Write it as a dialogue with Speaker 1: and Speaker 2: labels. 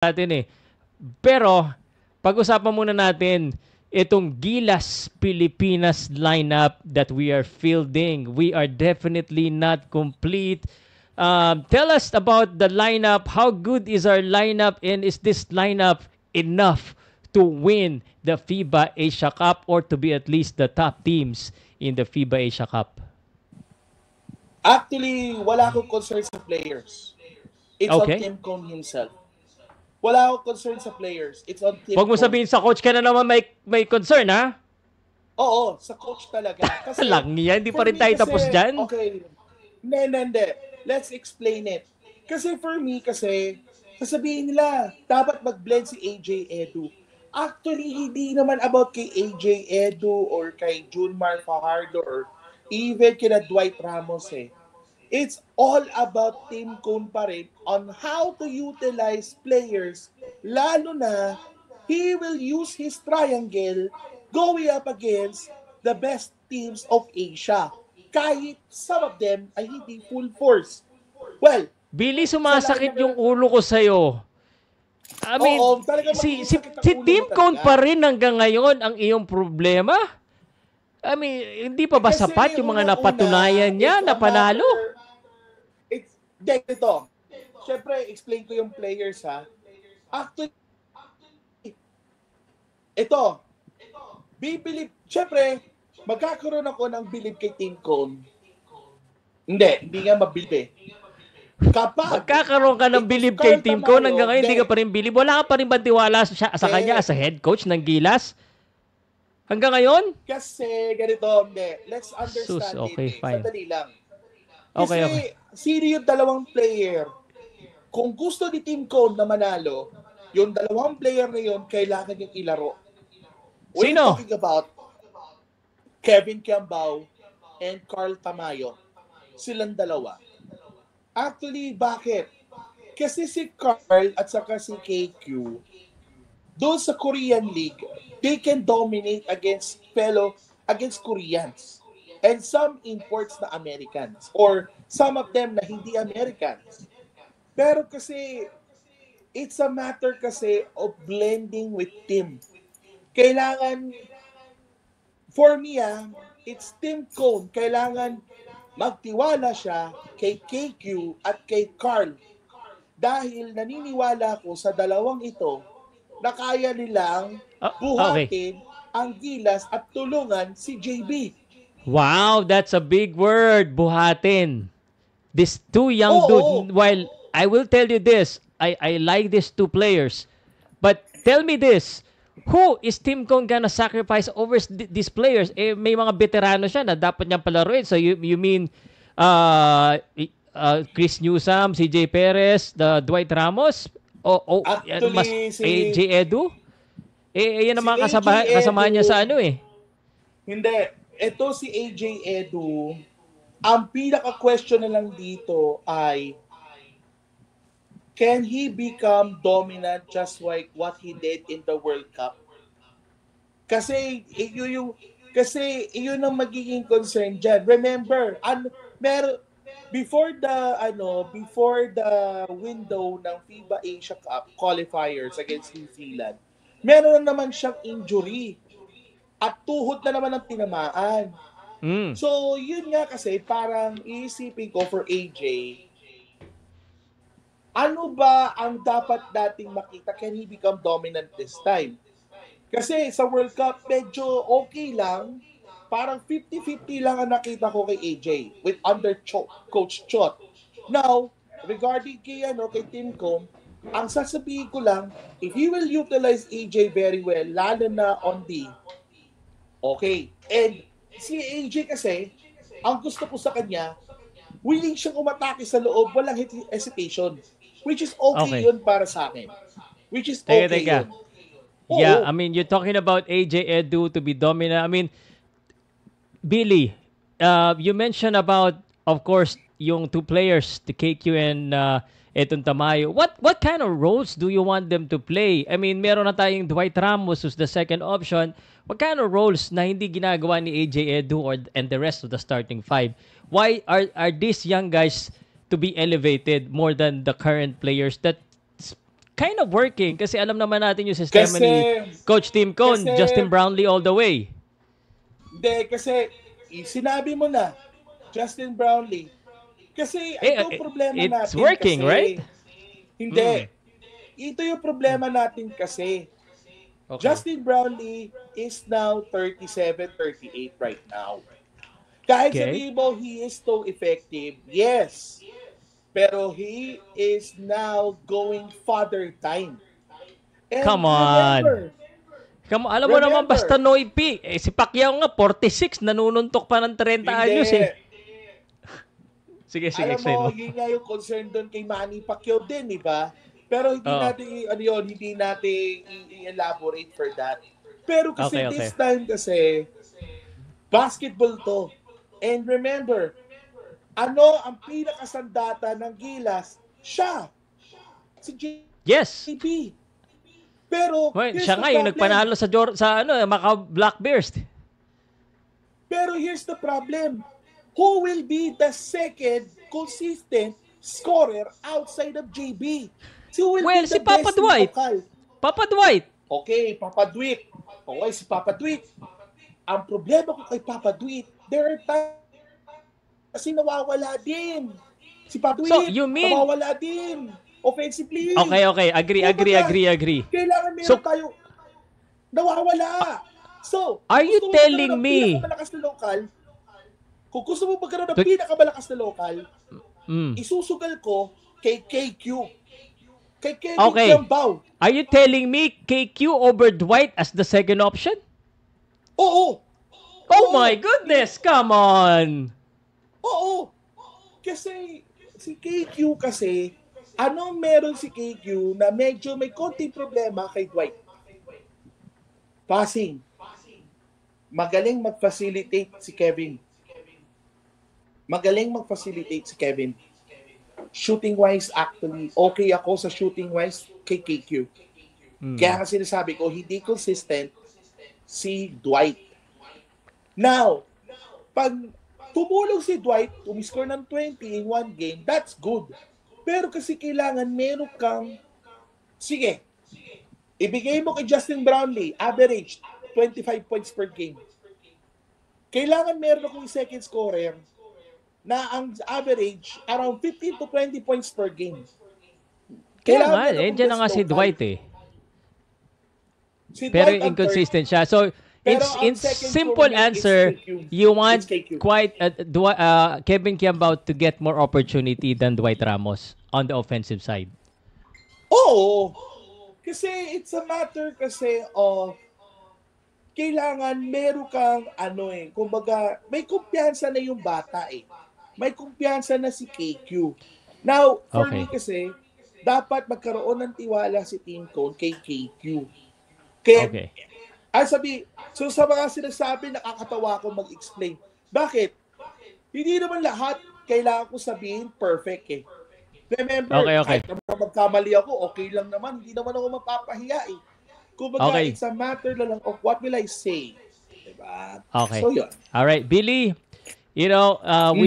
Speaker 1: natin eh. Pero, pag-usapan muna natin itong Gilas Pilipinas lineup that we are fielding. We are definitely not complete. Tell us about the lineup. How good is our lineup, and is this lineup enough to win the FIBA Asia Cup or to be at least the top teams in the FIBA Asia Cup?
Speaker 2: Actually, wala akong concern sa players. It's on
Speaker 1: Okay.
Speaker 2: Tim Cone himself. Wala akong concern sa players. It's on Tim
Speaker 1: Huwag mo
Speaker 2: Cone.
Speaker 1: sabihin sa coach ka na naman may concern, ha?
Speaker 2: Oo, sa coach talaga. Kasi,
Speaker 1: Lang yan, hindi pa
Speaker 2: for
Speaker 1: rin
Speaker 2: me
Speaker 1: tayo
Speaker 2: kasi,
Speaker 1: tapos dyan.
Speaker 2: Okay. Hindi. Let's explain it. Kasi for me kasi, sasabihin nila, dapat mag-blend si AJ Edu. Actually, hindi naman about kay AJ Edu or kay Junmar Fajardo or even kina Dwight Ramos eh. It's all about Tim Cone pa rin on how to utilize players, lalo na he will use his triangle going up against the best teams of Asia. Kahit some of them ay hindi full force. Well,
Speaker 1: Billy, sumasakit yung ulo ko sa'yo. I mean,
Speaker 2: oo, talaga
Speaker 1: si
Speaker 2: masakit ang ulo
Speaker 1: Tim
Speaker 2: mo
Speaker 1: Cone
Speaker 2: talaga.
Speaker 1: pa rin hanggang ngayon ang iyong problema? I mean, hindi pa ba
Speaker 2: Kasi
Speaker 1: sapat yung mga
Speaker 2: unang-una,
Speaker 1: napatunayan niya
Speaker 2: it's
Speaker 1: na
Speaker 2: a
Speaker 1: panalo?
Speaker 2: It's, ganito. Siyempre, explain ko yung players ha. Actually, ito, siyempre, magkakaroon ako ng bilib kay Tim Cone. Hindi nga mabilib eh. Kapag
Speaker 1: Magkakaroon ka ng bilib kay Tim Cone hanggang ngayon, hindi ka pa rin bilib. Wala ka pa rin ba tiwala sa kanya as a head coach ng Gilas? Hanggang ngayon?
Speaker 2: Kasi, ganito, hindi. Let's understand
Speaker 1: okay,
Speaker 2: it.
Speaker 1: fine.
Speaker 2: Sandali lang.
Speaker 1: Okay.
Speaker 2: Sino yung dalawang player? Kung gusto ni Tim Cone na manalo, yung dalawang player na yun, kailangan yung ilaro. We're
Speaker 1: Sino?
Speaker 2: talking about Kevin Kiambao and Carl Tamayo. Silang dalawa. Actually, bakit? Kasi si Carl at saka si KQ, doon sa Korean League, they can dominate against Koreans. And some imports na Americans. Or some of them na hindi Americans. Pero kasi, it's a matter kasi of blending with team. Kailangan, for me it's Tim Cone. Kailangan magtiwala siya kay KQ at kay Carl. Dahil naniniwala ko sa dalawang ito na kaya nilang buhatin ang Gilas at tulungan si JB.
Speaker 1: Wow, that's a big word, buhatin. These two young dudes, while I will tell you this, I like these two players. But tell me this, who is Tim Cone gonna sacrifice over these players? Eh, may mga veterano siya na dapat niyang palaruin. So you mean Chris Newsome, CJ Perez, Dwight Ramos?
Speaker 2: Actually,
Speaker 1: AJ Edu? Yan ang mga kasamahan niya sa ano eh.
Speaker 2: Hindi. Ito si AJ Edu, ang pinaka-question na lang dito ay, can he become dominant just like what he did in the World Cup? Kasi iyon ang magiging concern dyan. Remember, before the window ng FIBA Asia Cup qualifiers against New Zealand, meron naman siyang injury at tuhod na naman ang tinamaan. So, yun nga kasi, parang iisipin ko for AJ, ano ba ang dapat dating makita? Can he become dominant this time? Kasi sa World Cup, medyo okay lang. Parang 50-50 lang ang nakita ko kay AJ with under Coach Chot. Now, regarding kay Tim Cone, ang sasabihin ko lang, if he will utilize AJ very well, lalo na on the okay. And si AJ kasi, ang gusto ko sa kanya, willing siyang umatake sa loob, walang hesitation. Which is okay yun para sa akin. Which is okay yun.
Speaker 1: Yeah, I mean, you're talking about AJ Edu to be dominant. I mean, Billy, you mentioned about, of course, yung two players, the KQ and Eton Tamayo. What kind of roles do you want them to play? I mean, meron na tayong Dwight Ramos who's the second option. What kind of roles na hindi ginagawa ni AJ Edu and the rest of the starting five? Why are these young guys to be elevated more than the current players that kind of working kasi alam naman natin yung sistema
Speaker 2: Kasi,
Speaker 1: ni Coach Tim Cone,
Speaker 2: kasi-
Speaker 1: Justin Brownlee all the way.
Speaker 2: Hindi, kasi sinabi mo na, Justin Brownlee. Kasi ito yung problema
Speaker 1: it's
Speaker 2: natin
Speaker 1: working,
Speaker 2: kasi.
Speaker 1: right?
Speaker 2: Hindi. Ito yung problema natin kasi.
Speaker 1: Okay.
Speaker 2: Justin Brownlee is now 37, 38 right now. Kahit
Speaker 1: Okay.
Speaker 2: sabihin mo, he is so effective, yes. Pero he is now going father time. And
Speaker 1: Come on. Alam mo naman
Speaker 2: Remember.
Speaker 1: basta no IP. Si Pacquiao nga, 46, nanununtok pa ng 30 anyos eh. Sige,
Speaker 2: Alam
Speaker 1: explain
Speaker 2: mo,
Speaker 1: mo.
Speaker 2: yun nga yung concern doon kay Manny Pacquiao din, di ba? Pero hindi natin, hindi natin i-elaborate for that. Pero kasi
Speaker 1: Okay.
Speaker 2: this time kasi, basketball to. And remember, ano ang pinakasandata ng Gilas? Siya. Si
Speaker 1: Yes.
Speaker 2: JB. Pero,
Speaker 1: Well,
Speaker 2: here's
Speaker 1: siya
Speaker 2: the
Speaker 1: nga yung
Speaker 2: problem.
Speaker 1: nagpanalo sa Macau Black Bears.
Speaker 2: Pero here's the problem. Who will be the second consistent scorer outside of JB? Who will be the
Speaker 1: Si Papa
Speaker 2: best
Speaker 1: Dwight.
Speaker 2: local?
Speaker 1: Papa Dwight.
Speaker 2: Okay, Papa Dwight. Okay, si Papa Dwight. Ang problema ko kay Papa Dwight, there are times kasi nawawala din. Si Papa
Speaker 1: So,
Speaker 2: Dwight,
Speaker 1: you mean-
Speaker 2: nawawala din. Offensively.
Speaker 1: Okay. Agree.
Speaker 2: Kailangan meron
Speaker 1: So-
Speaker 2: tayo nawawala. So,
Speaker 1: Are you
Speaker 2: gusto mo
Speaker 1: telling
Speaker 2: magkaroon ng
Speaker 1: me-
Speaker 2: pinakamalakas na lokal, kung gusto mo magkaroon ng
Speaker 1: But-
Speaker 2: pinakamalakas na lokal,
Speaker 1: Mm.
Speaker 2: isusugal ko kay KQ. Kay Kevin
Speaker 1: Okay.
Speaker 2: Kiambao.
Speaker 1: Are you telling me KQ over Dwight as the second option?
Speaker 2: Oo.
Speaker 1: Oh
Speaker 2: Oo.
Speaker 1: my goodness, come on.
Speaker 2: Oo. Kasi si KQ kasi, anong meron si KQ na medyo may konting problema kay Dwight? Passing. Magaling mag-facilitate si Kevin. Shooting-wise, actually, okay ako sa shooting-wise kay KQ. Kaya nga sinasabi ko, hindi consistent si Dwight. Now, pag tumulong si Dwight, umiscore ng 20 in one game, that's good. Pero kasi kailangan meron kang, sige, ibigay mo kay Justin Brownlee, average, 25 points per game. Kailangan meron akong second scorer na ang average around 15 to 20 points per game.
Speaker 1: Kaya nga,
Speaker 2: meron akong
Speaker 1: dyan na
Speaker 2: best
Speaker 1: nga si
Speaker 2: local.
Speaker 1: Dwight eh.
Speaker 2: Si
Speaker 1: Pero
Speaker 2: Dwight ang
Speaker 1: inconsistent siya. So,
Speaker 2: Pero
Speaker 1: it's
Speaker 2: ang
Speaker 1: in
Speaker 2: second
Speaker 1: simple
Speaker 2: for me is
Speaker 1: answer,
Speaker 2: KQ.
Speaker 1: you want
Speaker 2: It's KQ.
Speaker 1: Kevin Kiambao to get more opportunity than Dwight Ramos on the offensive side.
Speaker 2: Oo. Kasi it's a matter kasi of kailangan meron kang kumbaga may kumpiyansa na yung bata eh. May kumpiyansa na si KQ. Now, for
Speaker 1: Okay.
Speaker 2: me kasi, dapat magkaroon ng tiwala si Team Cone kay KQ. Kaya,
Speaker 1: Okay.
Speaker 2: so sa mga sinasabi, nakakatawa ako mag-explain. Bakit? Hindi naman lahat kailangan ko sabihin perfect eh. Remember,
Speaker 1: Okay.
Speaker 2: kahit naman magkamali ako, okay lang naman. Hindi naman ako mapapahiya eh. Kumbaga,
Speaker 1: Okay.
Speaker 2: it's a matter na lang of what will I say. Diba?
Speaker 1: Okay.
Speaker 2: So, yun.
Speaker 1: All right, Billy, we